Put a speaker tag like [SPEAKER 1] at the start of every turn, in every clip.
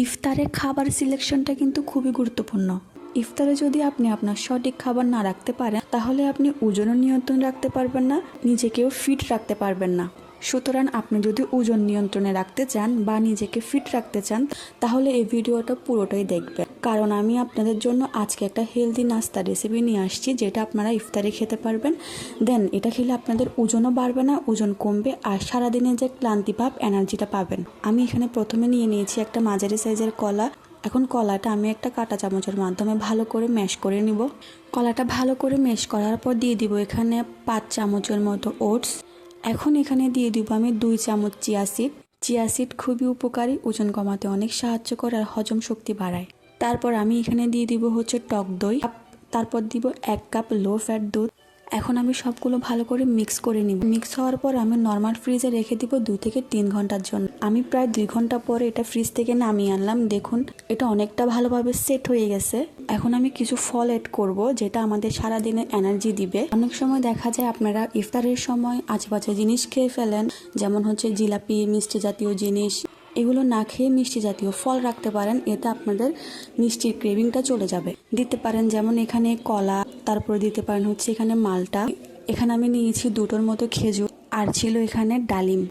[SPEAKER 1] ইফতারে খাবার সিলেকশনটা কিন্তু খুবই গুরুত্বপূর্ণ। ইফতারে যদি আপনি আপনার সঠিক খাবার না রাখতে পারেন তাহলে আপনি ওজনও নিয়ন্ত্রণ রাখতে পারবেন না, নিজেকেও ফিট রাখতে পারবেন না। সুতরাং আপনি যদি ওজন নিয়ন্ত্রণে রাখতে চান বা নিজেকে ফিট রাখতে চান তাহলে এই ভিডিওটা পুরোটাই দেখবেন, কারণ আমি আপনাদের জন্য আজকে একটা হেলদি নাস্তা রেসিপি নিয়ে আসছি যেটা আপনারা ইফতারে খেতে পারবেন। দেন এটা খেলে আপনাদের ওজনও বাড়বে না, ওজন কমবে, আর সারাদিনের যে ক্লান্তি ভাব এনার্জিটা পাবেন। আমি এখানে প্রথমে নিয়ে নিয়েছি একটা মাঝারি সাইজের কলা। এখন কলাটা আমি একটা কাঁটা চামচের মাধ্যমে ভালো করে ম্যাশ করে নিব। কলাটা ভালো করে ম্যাশ করার পর দিয়ে দিব এখানে 5 চামচের মতো ওটস। এখন এখানে দিয়ে দিব আমি 2 চামচ চিয়া সিড। চিয়া সিড খুবই উপকারী, ওজন কমাতে অনেক সাহায্য করে আর হজম শক্তি বাড়ায়। তারপর আমি এখানে দিয়ে দিব হচ্ছে টক দই, তারপর দিব 1 কাপ লো ফ্যাট দুধ। এখন আমি সবগুলো ভালো করে মিক্স করে নিব। মিক্স হওয়ার পর আমি নর্মাল ফ্রিজে রেখে দিব 2 থেকে 3 ঘন্টার জন্য। আমি প্রায় 2 ঘন্টা পরে এটা ফ্রিজ থেকে নামিয়ে আনলাম। দেখুন এটা অনেকটা ভালোভাবে সেট হয়ে গেছে। এখন আমি কিছু ফল এড করব যেটা আমাদের সারাদিনের এনার্জি দিবে। অনেক সময় দেখা যায় আপনারা ইফতারের সময় আজেবাজে জিনিস খেয়ে ফেলেন, যেমন হচ্ছে জিলাপি, মিষ্টি জাতীয় জিনিস। এগুলো না খেয়ে মিষ্টি জাতীয় ফল রাখতে পারেন, এতে আপনাদের মিষ্টির ক্রেভিংটা চলে যাবে। দিতে পারেন যেমন এখানে কলা, তারপরে দিতে পারেন হচ্ছে এখানে মালটা। এখানে আমি নিয়েছি 2টোর মতো খেজুর, আর ছিল এখানে ডালিম।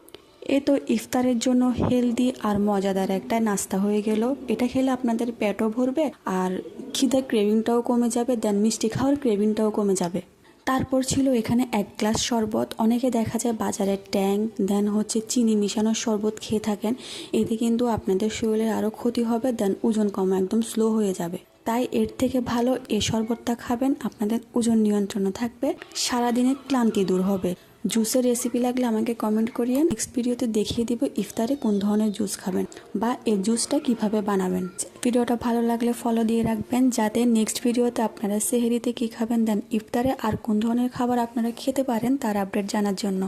[SPEAKER 1] এ তো ইফতারের জন্য হেলদি আর মজাদার একটা নাস্তা হয়ে গেল। এটা খেলে আপনাদের পেটও ভরবে আর খিদের ক্রেভিংটাও কমে যাবে, দেন মিষ্টি খাওয়ার ক্রেভিংটাও কমে যাবে। তারপর ছিল এখানে 1 গ্লাস শরবত। অনেকে দেখা যায় বাজারের ট্যাং দেন হচ্ছে চিনি মিশানো শরবত খেয়ে থাকেন, এতে কিন্তু আপনাদের শরীরের আরও ক্ষতি হবে, দেন ওজন কমা একদম স্লো হয়ে যাবে। তাই এর থেকে ভালো এই শরবতটা খাবেন, আপনাদের ওজন নিয়ন্ত্রণে থাকবে, সারাদিনের ক্লান্তি দূর হবে। জুসের রেসিপি লাগলে আমাকে কমেন্ট করিয়ে নেক্সট ভিডিওতে দেখিয়ে দিব ইফতারে কোন ধরনের জুস খাবেন বা এই জুসটা কিভাবে বানাবেন। ভিডিওটা ভালো লাগলে ফলো দিয়ে রাখবেন যাতে নেক্সট ভিডিওতে আপনারা সেহরিতে কী খাবেন দেন ইফতারে আর কোন ধরনের খাবার আপনারা খেতে পারেন তার আপডেট জানার জন্য।